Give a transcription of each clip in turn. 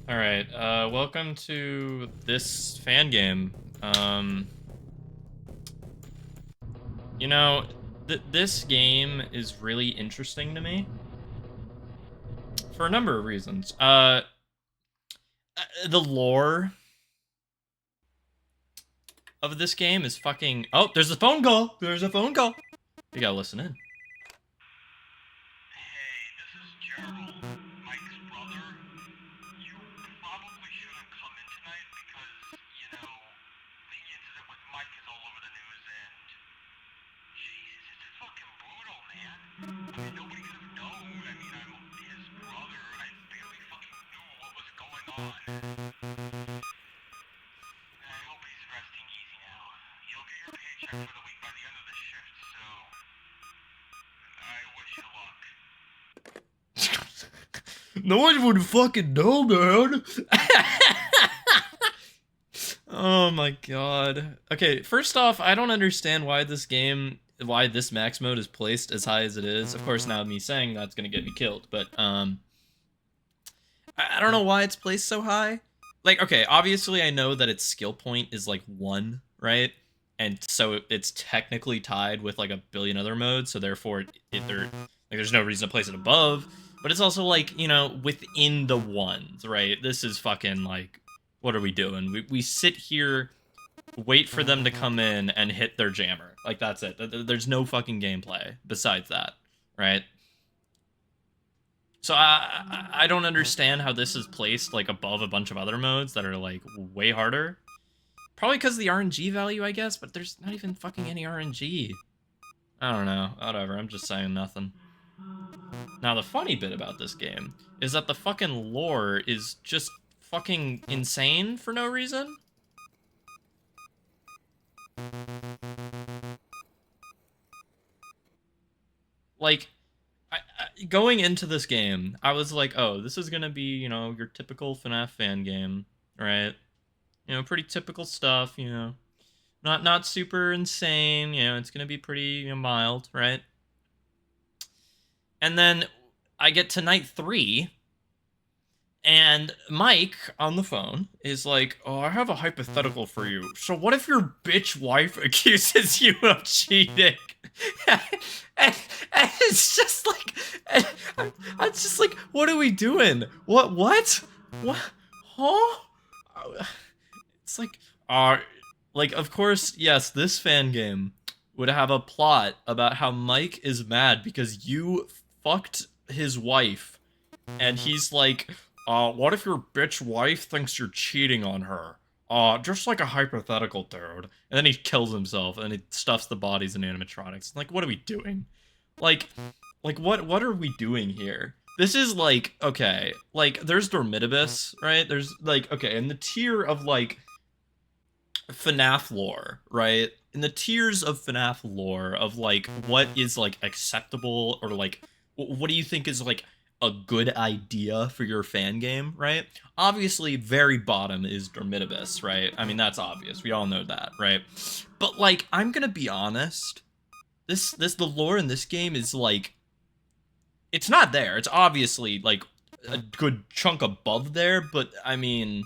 Alright, welcome to this fan game. You know, this game is really interesting to me for a number of reasons. The lore of this game is fucking... Oh, there's a phone call! There's a phone call! You gotta listen in. Hey, this is Gerald, Mike's brother. You probably shouldn't come in tonight because, the incident with Mike is all over the news and... Jesus, it's fucking brutal, man. I mean, nobody could have known. I mean, I'm his brother and I barely fucking knew what was going on. I hope he's resting easy now. You'll get your paycheck for the week by the end of the shift, so... I wish you luck. No one would fucking know, man. Oh my god. Okay, first off, I don't understand why this max mode is placed as high as it is. Of course, now me saying that's gonna get me killed, but I don't know why it's placed so high. Like, okay, obviously I know that its skill point is like 1, right? And so it's technically tied with like a billion other modes, so therefore there's no reason to place it above. But it's also like, within the ones, right? This is fucking like, what are we doing? We sit here, wait for them to come in and hit their jammer. Like, that's it. There's no fucking gameplay besides that, right? So I don't understand how this is placed like above a bunch of other modes that are like way harder. Probably because of the RNG value, I guess, but there's not even fucking any RNG. I don't know. Whatever. I'm just saying nothing. Now, the funny bit about this game is that the fucking lore is just fucking insane for no reason. Like, going into this game, I was like, oh, this is gonna be, your typical FNAF fan game, right? Pretty typical stuff, not super insane, it's gonna be pretty mild, right? And then I get to night 3, and Mike on the phone is like, oh, I have a hypothetical for you. So what if your bitch wife accuses you of cheating? And it's just like, I'm just like, what are we doing? What? Huh? It's like, of course, yes, this fan game would have a plot about how Mike is mad because you fucked his wife, and he's like, what if your bitch wife thinks you're cheating on her? Just like a hypothetical, dude. And then he kills himself, and he stuffs the bodies in animatronics. Like, what are we doing? Like, what are we doing here? This is like, okay, like, there's Dormitibus, right? There's, like, okay, in the tier of, like, FNAF lore, right? In the tiers of FNAF lore of, like, what is, like, acceptable, or, like, what do you think is, like, a good idea for your fan game, right? Obviously, very bottom is Dormitibus, right? I mean, that's obvious. We all know that, right? But, like, I'm gonna be honest. The lore in this game is, like, it's not there. It's obviously, like, a good chunk above there, but, I mean,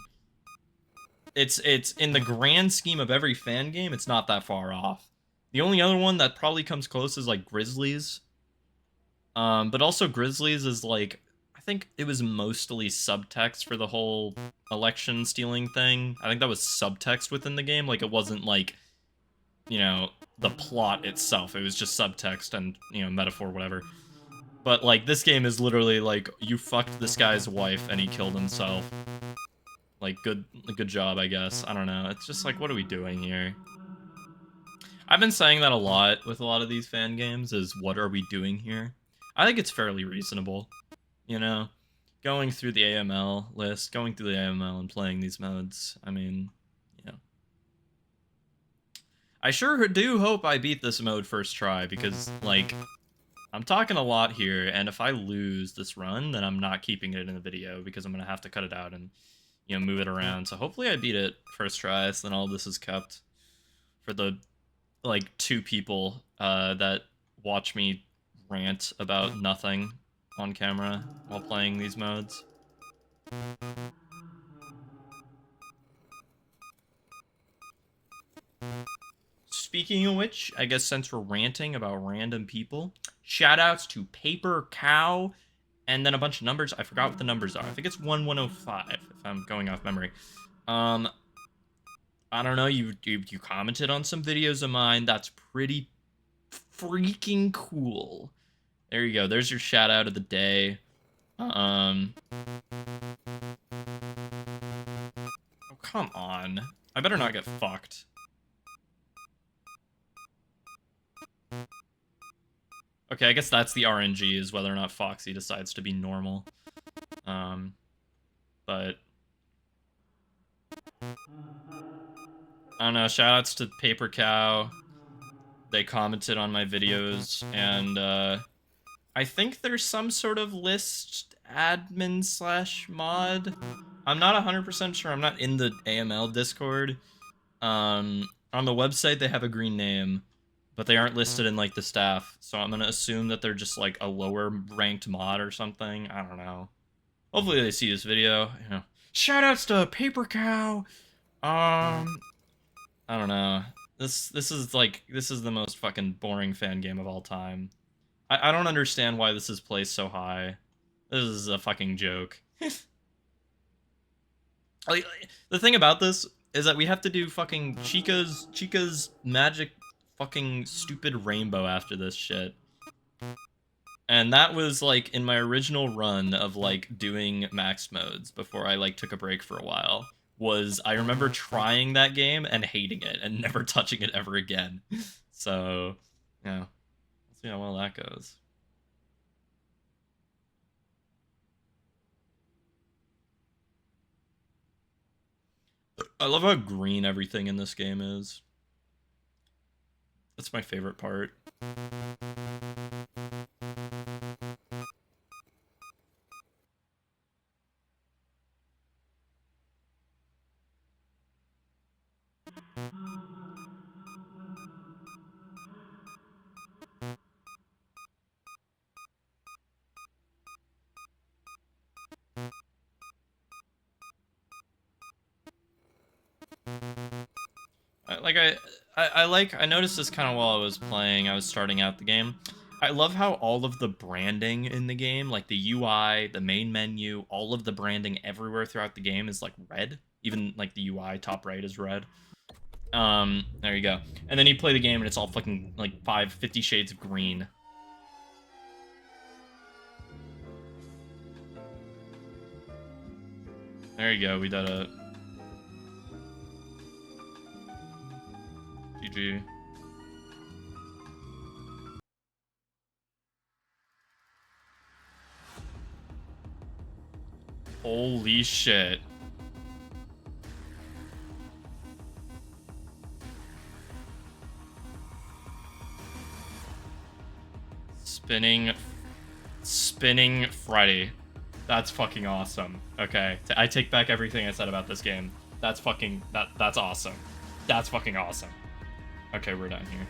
it's in the grand scheme of every fan game, it's not that far off. The only other one that probably comes close is, like, Grizzlies. But also Grizzlies is, like, I think it was mostly subtext for the whole election stealing thing. I think that was subtext within the game. Like, it wasn't, like, the plot itself. It was just subtext and, metaphor, whatever. But, like, this game is literally, like, you fucked this guy's wife and he killed himself. Like, good job, I guess. I don't know. It's just like, what are we doing here? I've been saying that a lot with a lot of these fan games, is what are we doing here? I think it's fairly reasonable, you know? Going through the AML list, going through the AML and playing these modes, I mean, I sure do hope I beat this mode first try, because, like, I'm talking a lot here, and if I lose this run, then I'm not keeping it in the video, because I'm gonna have to cut it out and, move it around. So hopefully I beat it first try, so then all this is kept for the, like, 2 people that watch me rant about nothing on camera while playing these modes. Speaking of which, I guess since we're ranting about random people, shoutouts to Paper Cow, and then a bunch of numbers. I forgot what the numbers are. I think it's 1105 if I'm going off memory. Um, I don't know. You commented on some videos of mine. That's pretty freaking cool. There you go. There's your shout out of the day. Oh, come on. I better not get fucked. Okay, I guess that's the RNG, is whether or not Foxy decides to be normal. But I don't know, shoutouts to Paper Cow. They commented on my videos, and I think there's some sort of list admin slash mod. I'm not 100% sure. I'm not in the AML Discord. On the website, they have a green name, but they aren't listed in, like, the staff. So I'm gonna assume that they're just, like, a lower ranked mod or something. I don't know. Hopefully they see this video. You know, shoutouts to Paper Cow. I don't know. This is the most fucking boring fan game of all time. I don't understand why this is placed so high. This is a fucking joke. Like, the thing about this is that we have to do fucking Chica's magic fucking stupid rainbow after this shit. And that was, like, in my original run of, like, doing max modes before I, like, took a break for a while. I remember trying that game and hating it and never touching it ever again. So, yeah. Let's see how well that goes. I love how green everything in this game is. That's my favorite part. I noticed this kind of while I was playing. I was starting out the game. I love how all of the branding in the game, like the UI, the main menu, all of the branding everywhere throughout the game is, like, red. Even, like, the UI top right is red. There you go. And then you play the game and it's all fucking, like, 50 shades of green. There you go, we did it. GG. Holy shit. Spinning Friday. That's fucking awesome. Okay, I take back everything I said about this game. That's awesome. That's fucking awesome. Okay, we're done here.